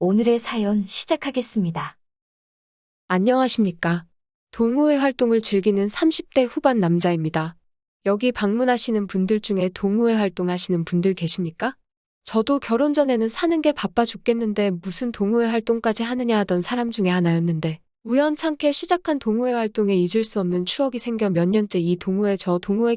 오늘의 사연 시작하겠습니다. 안녕하십니까. 동호회 활동을 즐기는 30대 후반 남자입니다. 여기 방문하시는 분들 중에 동호회 활동하시는 분들 계십니까? 저도 결혼 전에는 사는 게 바빠 죽겠는데 무슨 동호회 활동까지 하느냐 하던 사람 중에 하나였는데 우연찮게 시작한 동호회 활동에 잊을 수 없는 추억이 생겨 몇 년째 이 동호회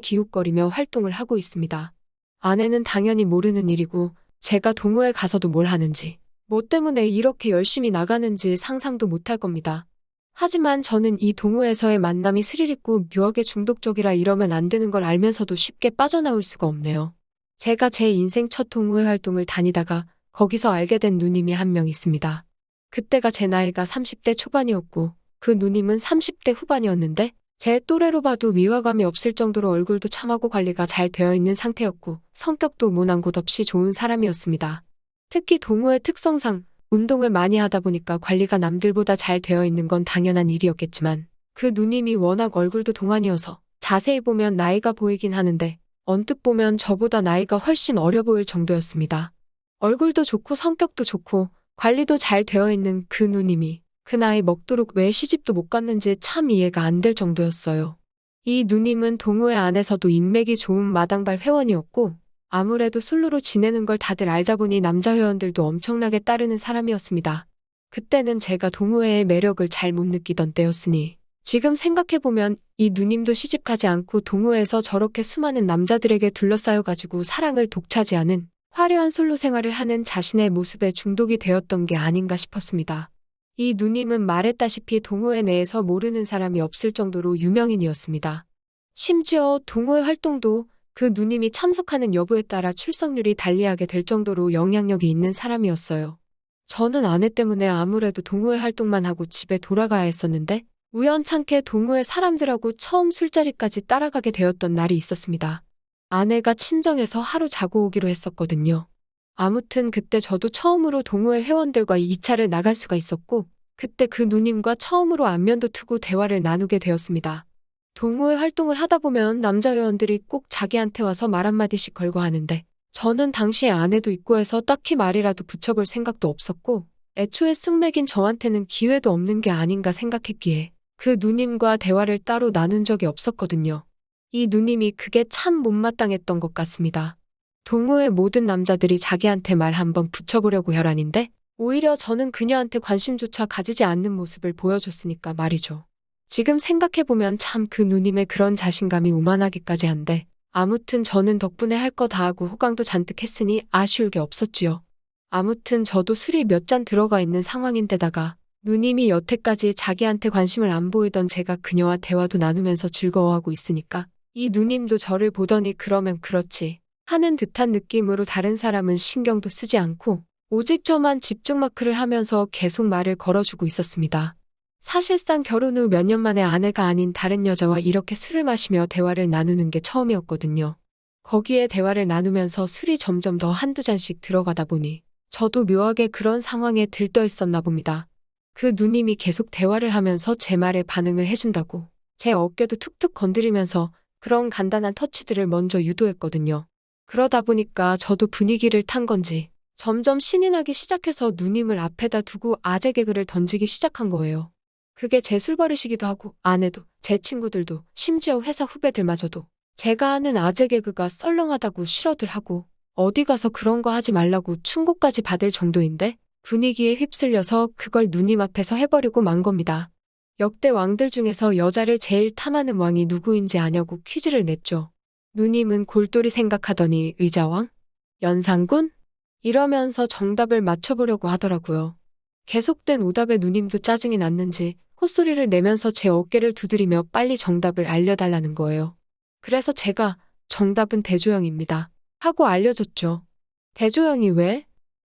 기웃거리며 활동을 하고 있습니다. 아내는 당연히 모르는 일이고 제가 동호회 가서도 뭘 하는지 뭐 때문에 이렇게 열심히 나가는지 상상도 못할 겁니다. 하지만 저는 이 동호회에서의 만남이 스릴 있고 묘하게 중독적이라 이러면 안 되는 걸 알면서도 쉽게 빠져나올 수가 없네요. 제가 제 인생 첫 동호회 활동을 다니다가 거기서 알게 된 누님이 한 명 있습니다. 그때가 제 나이가 30대 초반이었고 그 누님은 30대 후반이었는데 제 또래로 봐도 위화감이 없을 정도로 얼굴도 참하고 관리가 잘 되어 있는 상태였고 성격도 모난 곳 없이 좋은 사람이었습니다. 특히 동호회 특성상 운동을 많이 하다 보니까 관리가 남들보다 잘 되어 있는 건 당연한 일이었겠지만 그 누님이 워낙 얼굴도 동안이어서 자세히 보면 나이가 보이긴 하는데 언뜻 보면 저보다 나이가 훨씬 어려 보일 정도였습니다. 얼굴도 좋고 성격도 좋고 관리도 잘 되어 있는 그 누님이 그 나이 먹도록 왜 시집도 못 갔는지 참 이해가 안 될 정도였어요. 이 누님은 동호회 안에서도 인맥이 좋은 마당발 회원이었고 아무래도 솔로로 지내는 걸 다들 알다 보니 남자 회원들도 엄청나게 따르는 사람이었습니다. 그때는 제가 동호회의 매력을 잘 못 느끼던 때였으니 지금 생각해보면 이 누님도 시집가지 않고 동호회에서 저렇게 수많은 남자들에게 둘러싸여가지고 사랑을 독차지하는 화려한 솔로 생활을 하는 자신의 모습에 중독이 되었던 게 아닌가 싶었습니다. 이 누님은 말했다시피 동호회 내에서 모르는 사람이 없을 정도로 유명인이었습니다. 심지어 동호회 활동도 그 누님이 참석하는 여부에 따라 출석률이 달리하게 될 정도로 영향력이 있는 사람이었어요. 저는 아내 때문에 아무래도 동호회 활동만 하고 집에 돌아가야 했었는데 우연찮게 동호회 사람들하고 처음 술자리까지 따라가게 되었던 날이 있었습니다. 아내가 친정에서 하루 자고 오기로 했었거든요. 아무튼 그때 저도 처음으로 동호회 회원들과 2차를 나갈 수가 있었고 그때 그 누님과 처음으로 안면도 트고 대화를 나누게 되었습니다. 동호회 활동을 하다 보면 남자 회원들이 꼭 자기한테 와서 말 한마디씩 걸고 하는데 저는 당시에 아내도 있고 해서 딱히 말이라도 붙여볼 생각도 없었고 애초에 숙맥인 저한테는 기회도 없는 게 아닌가 생각했기에 그 누님과 대화를 따로 나눈 적이 없었거든요. 이 누님이 그게 참 못마땅했던 것 같습니다. 동호회 모든 남자들이 자기한테 말 한번 붙여보려고 혈안인데 오히려 저는 그녀한테 관심조차 가지지 않는 모습을 보여줬으니까 말이죠. 지금 생각해보면 참 그 누님의 그런 자신감이 오만하기까지 한데 아무튼 저는 덕분에 할 거 다 하고 호강도 잔뜩 했으니 아쉬울 게 없었지요. 아무튼 저도 술이 몇 잔 들어가 있는 상황인데다가 누님이 여태까지 자기한테 관심을 안 보이던 제가 그녀와 대화도 나누면서 즐거워하고 있으니까 이 누님도 저를 보더니 그러면 그렇지 하는 듯한 느낌으로 다른 사람은 신경도 쓰지 않고 오직 저만 집중 마크를 하면서 계속 말을 걸어주고 있었습니다. 사실상 결혼 후 몇 년 만에 아내가 아닌 다른 여자와 이렇게 술을 마시며 대화를 나누는 게 처음이었거든요. 거기에 대화를 나누면서 술이 점점 더 한두 잔씩 들어가다 보니 저도 묘하게 그런 상황에 들떠 있었나 봅니다. 그 누님이 계속 대화를 하면서 제 말에 반응을 해준다고 제 어깨도 툭툭 건드리면서 그런 간단한 터치들을 먼저 유도했거든요. 그러다 보니까 저도 분위기를 탄 건지 점점 신이 나기 시작해서 누님을 앞에다 두고 아재 개그를 던지기 시작한 거예요. 그게 제 술버릇이기도 하고 아내도 제 친구들도 심지어 회사 후배들마저도 제가 하는 아재 개그가 썰렁하다고 싫어들 하고 어디 가서 그런 거 하지 말라고 충고까지 받을 정도인데 분위기에 휩쓸려서 그걸 누님 앞에서 해버리고 만 겁니다. 역대 왕들 중에서 여자를 제일 탐하는 왕이 누구인지 아냐고 퀴즈를 냈죠. 누님은 골똘히 생각하더니 의자왕? 연산군? 이러면서 정답을 맞춰보려고 하더라고요. 계속된 오답에 누님도 짜증이 났는지 콧소리를 내면서 제 어깨를 두드리며 빨리 정답을 알려달라는 거예요. 그래서 제가 정답은 대조영입니다. 하고 알려줬죠. 대조영이 왜?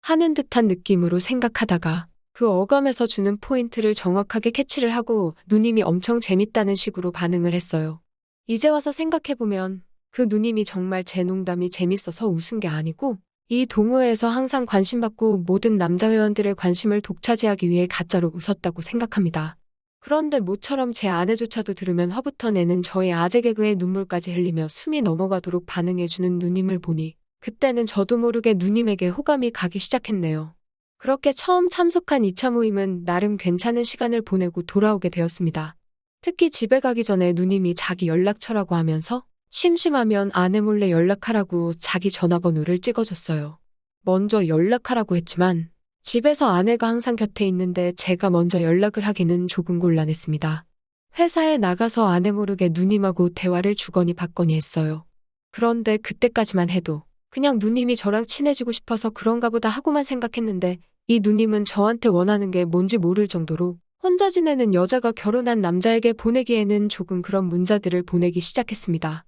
하는 듯한 느낌으로 생각하다가 그 어감에서 주는 포인트를 정확하게 캐치를 하고 누님이 엄청 재밌다는 식으로 반응을 했어요. 이제 와서 생각해보면 그 누님이 정말 제 농담이 재밌어서 웃은 게 아니고 이 동호회에서 항상 관심받고 모든 남자 회원들의 관심을 독차지하기 위해 가짜로 웃었다고 생각합니다. 그런데 모처럼 제 아내조차도 들으면 화부터 내는 저의 아재 개그에 눈물까지 흘리며 숨이 넘어가도록 반응해주는 누님을 보니 그때는 저도 모르게 누님에게 호감이 가기 시작했네요. 그렇게 처음 참석한 2차 모임은 나름 괜찮은 시간을 보내고 돌아오게 되었습니다. 특히 집에 가기 전에 누님이 자기 연락처라고 하면서 심심하면 아내 몰래 연락하라고 자기 전화번호를 찍어줬어요. 먼저 연락하라고 했지만 집에서 아내가 항상 곁에 있는데 제가 먼저 연락을 하기는 조금 곤란했습니다. 회사에 나가서 아내 모르게 누님하고 대화를 주거니 받거니 했어요. 그런데 그때까지만 해도 그냥 누님이 저랑 친해지고 싶어서 그런가 보다 하고만 생각했는데 이 누님은 저한테 원하는 게 뭔지 모를 정도로 혼자 지내는 여자가 결혼한 남자에게 보내기에는 조금 그런 문자들을 보내기 시작했습니다.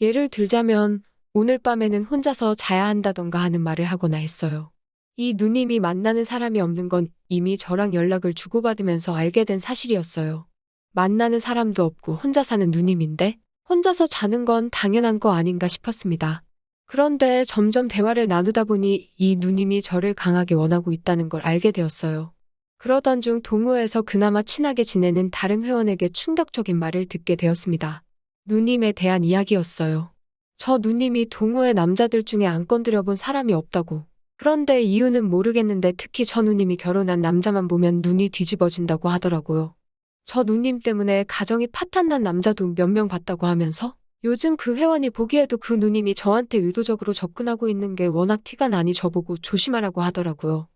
예를 들자면 오늘 밤에는 혼자서 자야 한다던가 하는 말을 하거나 했어요. 이 누님이 만나는 사람이 없는 건 이미 저랑 연락을 주고받으면서 알게 된 사실이었어요. 만나는 사람도 없고 혼자 사는 누님인데 혼자서 자는 건 당연한 거 아닌가 싶었습니다. 그런데 점점 대화를 나누다 보니 이 누님이 저를 강하게 원하고 있다는 걸 알게 되었어요. 그러던 중 동호회에서 그나마 친하게 지내는 다른 회원에게 충격적인 말을 듣게 되었습니다. 누님에 대한 이야기였어요. 저 누님이 동호회 남자들 중에 안 건드려본 사람이 없다고. 그런데 이유는 모르겠는데 특히 저 누님이 결혼한 남자만 보면 눈이 뒤집어진다고 하더라고요. 저 누님 때문에 가정이 파탄난 남자도 몇 명 봤다고 하면서 요즘 그 회원이 보기에도 그 누님이 저한테 의도적으로 접근하고 있는 게 워낙 티가 나니 저보고 조심하라고 하더라고요.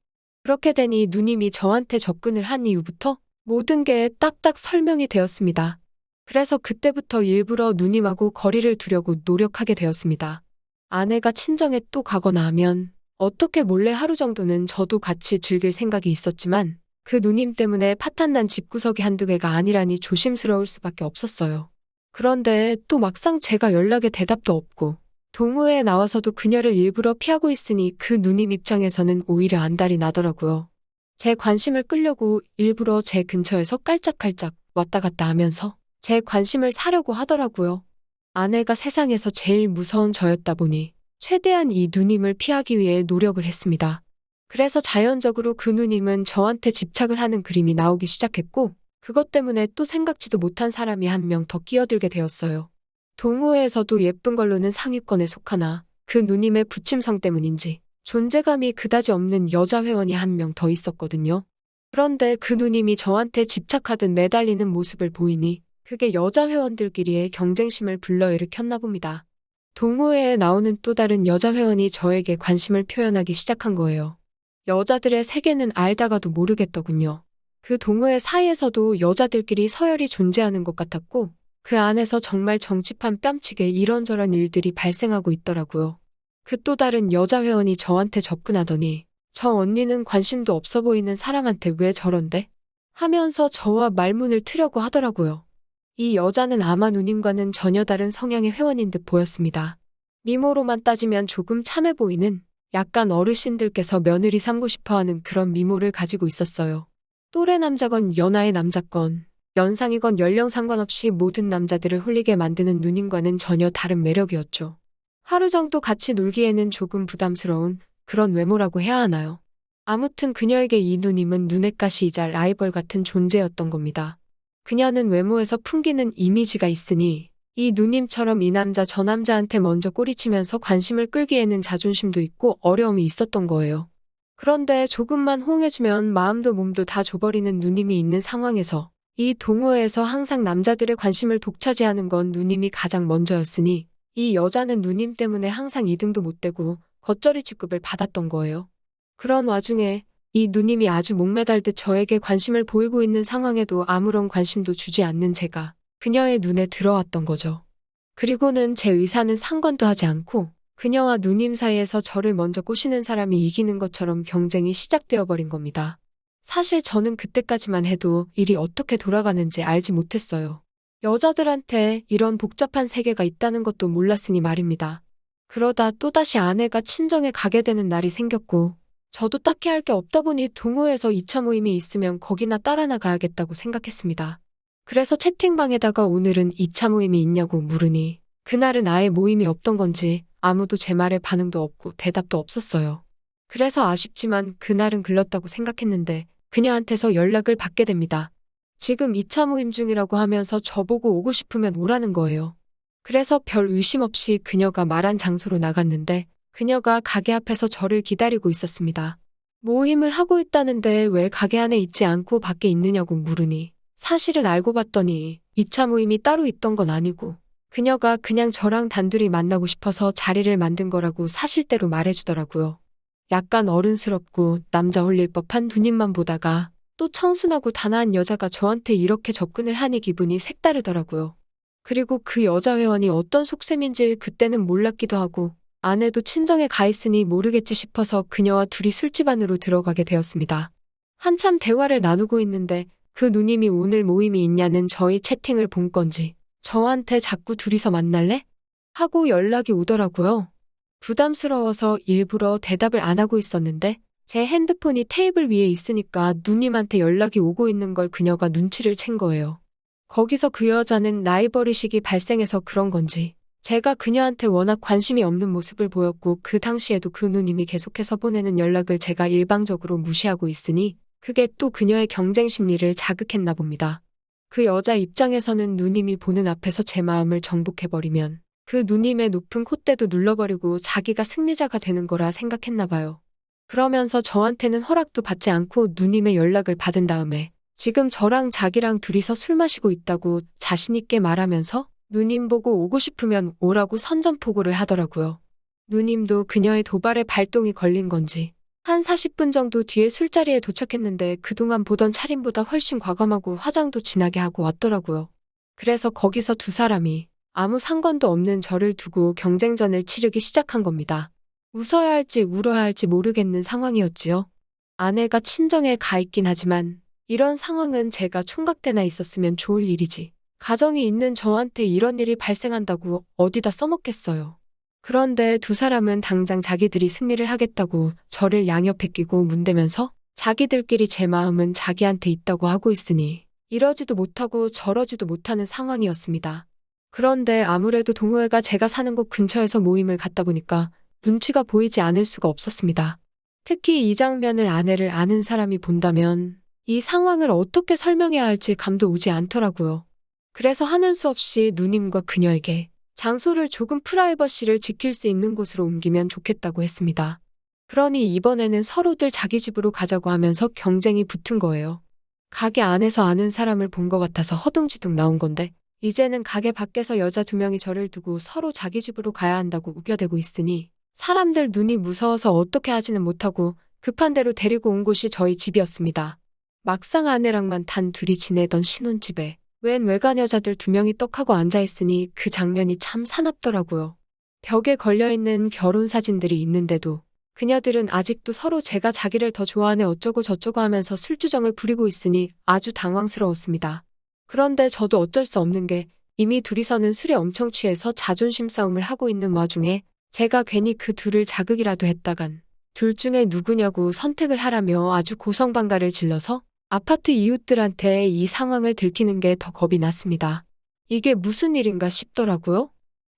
그렇게 되니 누님이 저한테 접근을 한 이후부터 모든 게 딱딱 설명이 되었습니다. 그래서 그때부터 일부러 누님하고 거리를 두려고 노력하게 되었습니다. 아내가 친정에 또 가거나 하면 어떻게 몰래 하루 정도는 저도 같이 즐길 생각이 있었지만 그 누님 때문에 파탄난 집구석이 한두 개가 아니라니 조심스러울 수밖에 없었어요. 그런데 또 막상 제가 연락에 대답도 없고 동호회에 나와서도 그녀를 일부러 피하고 있으니 그 누님 입장에서는 오히려 안달이 나더라고요. 제 관심을 끌려고 일부러 제 근처에서 깔짝깔짝 왔다 갔다 하면서 제 관심을 사려고 하더라고요. 아내가 세상에서 제일 무서운 저였다 보니 최대한 이 누님을 피하기 위해 노력을 했습니다. 그래서 자연적으로 그 누님은 저한테 집착을 하는 그림이 나오기 시작했고 그것 때문에 또 생각지도 못한 사람이 한 명 더 끼어들게 되었어요. 동호회에서도 예쁜 걸로는 상위권에 속하나 그 누님의 부침성 때문인지 존재감이 그다지 없는 여자 회원이 한 명 더 있었거든요. 그런데 그 누님이 저한테 집착하듯 매달리는 모습을 보이니 그게 여자 회원들끼리의 경쟁심을 불러일으켰나 봅니다. 동호회에 나오는 또 다른 여자 회원이 저에게 관심을 표현하기 시작한 거예요. 여자들의 세계는 알다가도 모르겠더군요. 그 동호회 사이에서도 여자들끼리 서열이 존재하는 것 같았고 그 안에서 정말 정치판 뺨치게 이런저런 일들이 발생하고 있더라고요. 그 또 다른 여자 회원이 저한테 접근하더니 저 언니는 관심도 없어 보이는 사람한테 왜 저런데? 하면서 저와 말문을 트려고 하더라고요. 이 여자는 아마 누님과는 전혀 다른 성향의 회원인 듯 보였습니다. 미모로만 따지면 조금 참해 보이는 약간 어르신들께서 며느리 삼고 싶어하는 그런 미모를 가지고 있었어요. 또래 남자건 연하의 남자건 연상이건 연령 상관없이 모든 남자들을 홀리게 만드는 누님과는 전혀 다른 매력이었죠. 하루 정도 같이 놀기에는 조금 부담스러운 그런 외모라고 해야 하나요? 아무튼 그녀에게 이 누님은 눈엣 가시이자 라이벌 같은 존재였던 겁니다. 그녀는 외모에서 풍기는 이미지가 있으니 이 누님처럼 이 남자 저 남자한테 먼저 꼬리치면서 관심을 끌기에는 자존심도 있고 어려움이 있었던 거예요. 그런데 조금만 호응해주면 마음도 몸도 다 줘버리는 누님이 있는 상황에서 이 동호회에서 항상 남자들의 관심을 독차지하는 건 누님이 가장 먼저였으니 이 여자는 누님 때문에 항상 2등도 못 되고 겉절이 취급을 받았던 거예요. 그런 와중에 이 누님이 아주 목매달듯 저에게 관심을 보이고 있는 상황에도 아무런 관심도 주지 않는 제가 그녀의 눈에 들어왔던 거죠. 그리고는 제 의사는 상관도 하지 않고 그녀와 누님 사이에서 저를 먼저 꼬시는 사람이 이기는 것처럼 경쟁이 시작되어 버린 겁니다. 사실 저는 그때까지만 해도 일이 어떻게 돌아가는지 알지 못했어요. 여자들한테 이런 복잡한 세계가 있다는 것도 몰랐으니 말입니다. 그러다 또다시 아내가 친정에 가게 되는 날이 생겼고 저도 딱히 할 게 없다 보니 동호회에서 2차 모임이 있으면 거기나 따라 나가야겠다고 생각했습니다. 그래서 채팅방에다가 오늘은 2차 모임이 있냐고 물으니 그날은 아예 모임이 없던 건지 아무도 제 말에 반응도 없고 대답도 없었어요. 그래서 아쉽지만 그날은 글렀다고 생각했는데 그녀한테서 연락을 받게 됩니다. 지금 2차 모임 중이라고 하면서 저보고 오고 싶으면 오라는 거예요. 그래서 별 의심 없이 그녀가 말한 장소로 나갔는데 그녀가 가게 앞에서 저를 기다리고 있었습니다. 모임을 하고 있다는데 왜 가게 안에 있지 않고 밖에 있느냐고 물으니 사실은 알고 봤더니 2차 모임이 따로 있던 건 아니고 그녀가 그냥 저랑 단둘이 만나고 싶어서 자리를 만든 거라고 사실대로 말해주더라고요. 약간 어른스럽고 남자 홀릴 법한 누님만 보다가 또 청순하고 단아한 여자가 저한테 이렇게 접근을 하니 기분이 색다르더라고요. 그리고 그 여자 회원이 어떤 속셈인지 그때는 몰랐기도 하고 아내도 친정에 가 있으니 모르겠지 싶어서 그녀와 둘이 술집 안으로 들어가게 되었습니다. 한참 대화를 나누고 있는데 그 누님이 오늘 모임이 있냐는 저희 채팅을 본 건지 저한테 자꾸 둘이서 만날래? 하고 연락이 오더라고요. 부담스러워서 일부러 대답을 안 하고 있었는데 제 핸드폰이 테이블 위에 있으니까 누님한테 연락이 오고 있는 걸 그녀가 눈치를 챈 거예요. 거기서 그 여자는 라이벌의식이 발생해서 그런 건지 제가 그녀한테 워낙 관심이 없는 모습을 보였고 그 당시에도 그 누님이 계속해서 보내는 연락을 제가 일방적으로 무시하고 있으니 그게 또 그녀의 경쟁 심리를 자극했나 봅니다. 그 여자 입장에서는 누님이 보는 앞에서 제 마음을 정복해버리면 그 누님의 높은 콧대도 눌러버리고 자기가 승리자가 되는 거라 생각했나 봐요. 그러면서 저한테는 허락도 받지 않고 누님의 연락을 받은 다음에 지금 저랑 자기랑 둘이서 술 마시고 있다고 자신있게 말하면서 누님 보고 오고 싶으면 오라고 선전포고를 하더라고요. 누님도 그녀의 도발에 발동이 걸린 건지 한 40분 정도 뒤에 술자리에 도착했는데 그동안 보던 차림보다 훨씬 과감하고 화장도 진하게 하고 왔더라고요. 그래서 거기서 두 사람이 아무 상관도 없는 저를 두고 경쟁전을 치르기 시작한 겁니다. 웃어야 할지 울어야 할지 모르겠는 상황이었지요. 아내가 친정에 가 있긴 하지만 이런 상황은 제가 총각대나 있었으면 좋을 일이지. 가정이 있는 저한테 이런 일이 발생한다고 어디다 써먹겠어요. 그런데 두 사람은 당장 자기들이 승리를 하겠다고 저를 양옆에 끼고 문대면서 자기들끼리 제 마음은 자기한테 있다고 하고 있으니 이러지도 못하고 저러지도 못하는 상황이었습니다. 그런데 아무래도 동호회가 제가 사는 곳 근처에서 모임을 갖다 보니까 눈치가 보이지 않을 수가 없었습니다. 특히 이 장면을 아내를 아는 사람이 본다면 이 상황을 어떻게 설명해야 할지 감도 오지 않더라고요. 그래서 하는 수 없이 누님과 그녀에게 장소를 조금 프라이버시를 지킬 수 있는 곳으로 옮기면 좋겠다고 했습니다. 그러니 이번에는 서로들 자기 집으로 가자고 하면서 경쟁이 붙은 거예요. 가게 안에서 아는 사람을 본 것 같아서 허둥지둥 나온 건데 이제는 가게 밖에서 여자 두 명이 저를 두고 서로 자기 집으로 가야 한다고 우겨대고 있으니 사람들 눈이 무서워서 어떻게 하지는 못하고 급한 대로 데리고 온 곳이 저희 집이었습니다. 막상 아내랑만 단 둘이 지내던 신혼집에 웬 외간 여자들 두 명이 떡하고 앉아있으니 그 장면이 참 사납더라고요. 벽에 걸려있는 결혼 사진들이 있는데도 그녀들은 아직도 서로 제가 자기를 더 좋아하네 어쩌고 저쩌고 하면서 술주정을 부리고 있으니 아주 당황스러웠습니다. 그런데 저도 어쩔 수 없는 게 이미 둘이서는 술에 엄청 취해서 자존심 싸움을 하고 있는 와중에 제가 괜히 그 둘을 자극이라도 했다간 둘 중에 누구냐고 선택을 하라며 아주 고성방가를 질러서 아파트 이웃들한테 이 상황을 들키는 게 더 겁이 났습니다. 이게 무슨 일인가 싶더라고요.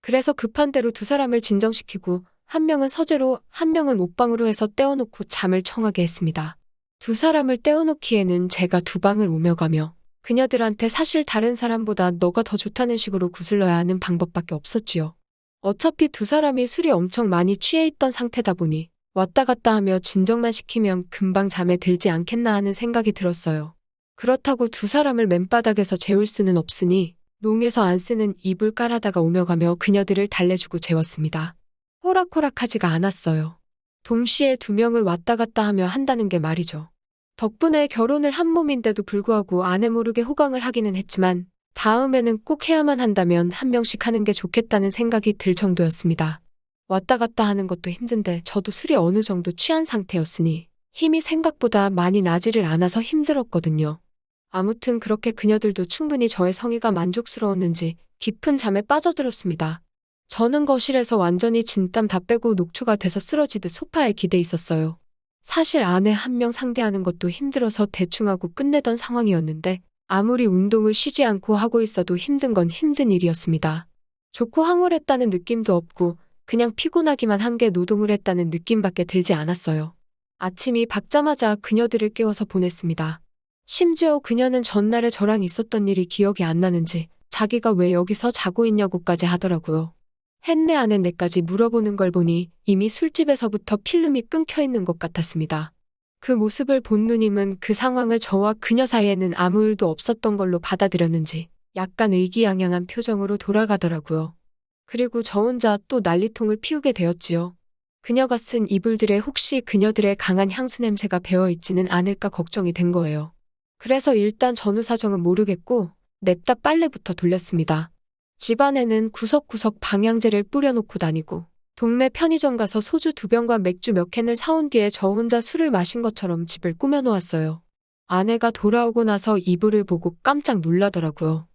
그래서 급한 대로 두 사람을 진정시키고 한 명은 서재로 한 명은 옷방으로 해서 떼어놓고 잠을 청하게 했습니다. 두 사람을 떼어놓기에는 제가 두 방을 오며 가며 그녀들한테 사실 다른 사람보다 너가 더 좋다는 식으로 구슬러야 하는 방법밖에 없었지요. 어차피 두 사람이 술이 엄청 많이 취해 있던 상태다 보니 왔다 갔다 하며 진정만 시키면 금방 잠에 들지 않겠나 하는 생각이 들었어요. 그렇다고 두 사람을 맨바닥에서 재울 수는 없으니 농에서 안 쓰는 이불 깔아다가 오며 가며 그녀들을 달래주고 재웠습니다. 호락호락하지가 않았어요. 동시에 두 명을 왔다 갔다 하며 한다는 게 말이죠. 덕분에 결혼을 한 몸인데도 불구하고 아내 모르게 호강을 하기는 했지만 다음에는 꼭 해야만 한다면 한 명씩 하는 게 좋겠다는 생각이 들 정도였습니다. 왔다 갔다 하는 것도 힘든데 저도 술이 어느 정도 취한 상태였으니 힘이 생각보다 많이 나지를 않아서 힘들었거든요. 아무튼 그렇게 그녀들도 충분히 저의 성의가 만족스러웠는지 깊은 잠에 빠져들었습니다. 저는 거실에서 완전히 진땀 다 빼고 녹초가 돼서 쓰러지듯 소파에 기대 있었어요. 사실 아내 한 명 상대하는 것도 힘들어서 대충 하고 끝내던 상황이었는데 아무리 운동을 쉬지 않고 하고 있어도 힘든 건 힘든 일이었습니다. 좋고 황홀했다는 느낌도 없고 그냥 피곤하기만 한 게 노동을 했다는 느낌밖에 들지 않았어요. 아침이 밝자마자 그녀들을 깨워서 보냈습니다. 심지어 그녀는 전날에 저랑 있었던 일이 기억이 안 나는지 자기가 왜 여기서 자고 있냐고까지 하더라고요. 했네 안 했네까지 물어보는 걸 보니 이미 술집에서부터 필름이 끊겨 있는 것 같았습니다. 그 모습을 본 누님은 그 상황을 저와 그녀 사이에는 아무 일도 없었던 걸로 받아들였는지 약간 의기양양한 표정으로 돌아가더라고요. 그리고 저 혼자 또 난리통을 피우게 되었지요. 그녀가 쓴 이불들에 혹시 그녀들의 강한 향수 냄새가 배어있지는 않을까 걱정이 된 거예요. 그래서 일단 전후 사정은 모르겠고 냅다 빨래부터 돌렸습니다. 집안에는 구석구석 방향제를 뿌려놓고 다니고 동네 편의점 가서 소주 2병과 맥주 몇 캔을 사온 뒤에 저 혼자 술을 마신 것처럼 집을 꾸며놓았어요. 아내가 돌아오고 나서 이불을 보고 깜짝 놀라더라고요.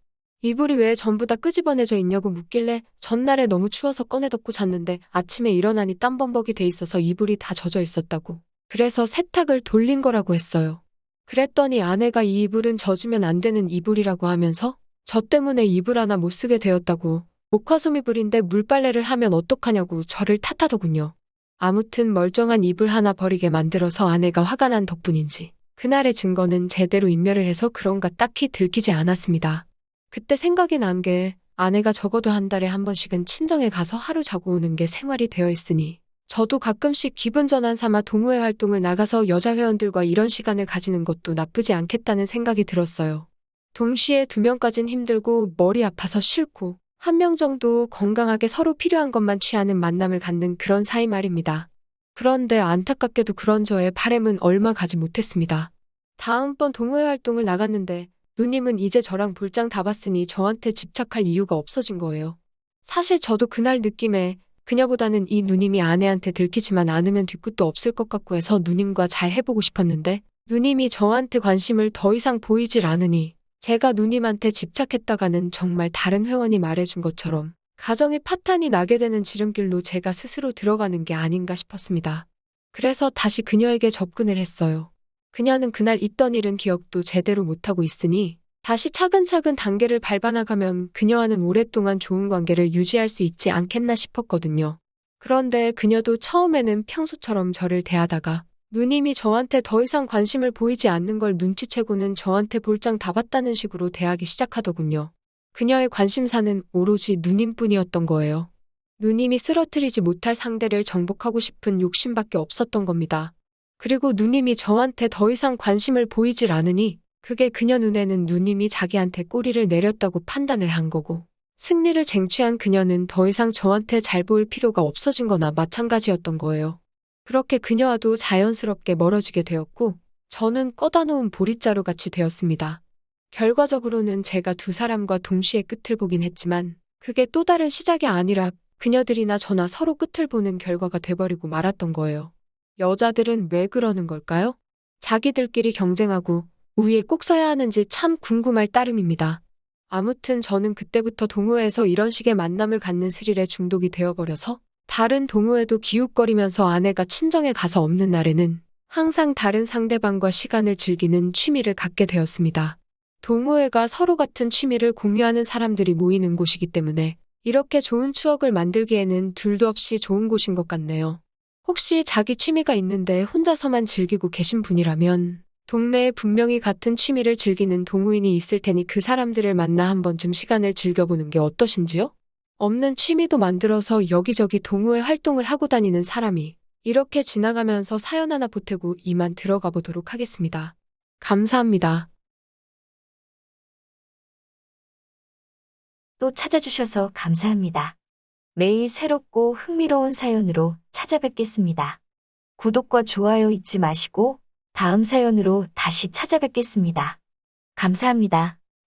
이불이 왜 전부 다 끄집어내져 있냐고 묻길래 전날에 너무 추워서 꺼내 덮고 잤는데 아침에 일어나니 땀범벅이 돼 있어서 이불이 다 젖어 있었다고. 그래서 세탁을 돌린 거라고 했어요. 그랬더니 아내가 이 이불은 젖으면 안 되는 이불이라고 하면서 저 때문에 이불 하나 못 쓰게 되었다고, 목화솜 이불인데 물빨래를 하면 어떡하냐고 저를 탓하더군요. 아무튼 멀쩡한 이불 하나 버리게 만들어서 아내가 화가 난 덕분인지 그날의 증거는 제대로 인멸을 해서 그런가 딱히 들키지 않았습니다. 그때 생각이 난 게 아내가 적어도 한 달에 한 번씩은 친정에 가서 하루 자고 오는 게 생활이 되어 있으니 저도 가끔씩 기분 전환 삼아 동호회 활동을 나가서 여자 회원들과 이런 시간을 가지는 것도 나쁘지 않겠다는 생각이 들었어요. 동시에 2명까진 힘들고 머리 아파서 싫고 1명 정도 건강하게 서로 필요한 것만 취하는 만남을 갖는 그런 사이 말입니다. 그런데 안타깝게도 그런 저의 바램은 얼마 가지 못했습니다. 다음번 동호회 활동을 나갔는데 누님은 이제 저랑 볼장 다 봤으니 저한테 집착할 이유가 없어진 거예요. 사실 저도 그날 느낌에 그녀보다는 이 누님이 아내한테 들키지만 않으면 뒤끝도 없을 것 같고 해서 누님과 잘 해보고 싶었는데 누님이 저한테 관심을 더 이상 보이질 않으니 제가 누님한테 집착했다가는 정말 다른 회원이 말해준 것처럼 가정이 파탄이 나게 되는 지름길로 제가 스스로 들어가는 게 아닌가 싶었습니다. 그래서 다시 그녀에게 접근을 했어요. 그녀는 그날 있던 일은 기억도 제대로 못하고 있으니 다시 차근차근 단계를 밟아나가면 그녀와는 오랫동안 좋은 관계를 유지할 수 있지 않겠나 싶었거든요. 그런데 그녀도 처음에는 평소처럼 저를 대하다가 누님이 저한테 더 이상 관심을 보이지 않는 걸 눈치채고는 저한테 볼장 다 봤다는 식으로 대하기 시작하더군요. 그녀의 관심사는 오로지 누님뿐이었던 거예요. 누님이 쓰러뜨리지 못할 상대를 정복하고 싶은 욕심밖에 없었던 겁니다. 그리고 누님이 저한테 더 이상 관심을 보이질 않으니 그게 그녀 눈에는 누님이 자기한테 꼬리를 내렸다고 판단을 한 거고 승리를 쟁취한 그녀는 더 이상 저한테 잘 보일 필요가 없어진 거나 마찬가지였던 거예요. 그렇게 그녀와도 자연스럽게 멀어지게 되었고 저는 꺼다 놓은 보릿자루 같이 되었습니다. 결과적으로는 제가 두 사람과 동시에 끝을 보긴 했지만 그게 또 다른 시작이 아니라 그녀들이나 저나 서로 끝을 보는 결과가 돼버리고 말았던 거예요. 여자들은 왜 그러는 걸까요? 자기들끼리 경쟁하고 우위에 꼭 서야 하는지 참 궁금할 따름입니다. 아무튼 저는 그때부터 동호회에서 이런 식의 만남을 갖는 스릴에 중독이 되어버려서 다른 동호회도 기웃거리면서 아내가 친정에 가서 없는 날에는 항상 다른 상대방과 시간을 즐기는 취미를 갖게 되었습니다. 동호회가 서로 같은 취미를 공유하는 사람들이 모이는 곳이기 때문에 이렇게 좋은 추억을 만들기에는 둘도 없이 좋은 곳인 것 같네요. 혹시 자기 취미가 있는데 혼자서만 즐기고 계신 분이라면 동네에 분명히 같은 취미를 즐기는 동호인이 있을 테니 그 사람들을 만나 한 번쯤 시간을 즐겨보는 게 어떠신지요? 없는 취미도 만들어서 여기저기 동호회 활동을 하고 다니는 사람이 이렇게 지나가면서 사연 하나 보태고 이만 들어가 보도록 하겠습니다. 감사합니다. 또 찾아주셔서 감사합니다. 매일 새롭고 흥미로운 사연으로 찾아뵙겠습니다. 구독과 좋아요 잊지 마시고 다음 사연으로 다시 찾아뵙겠습니다. 감사합니다.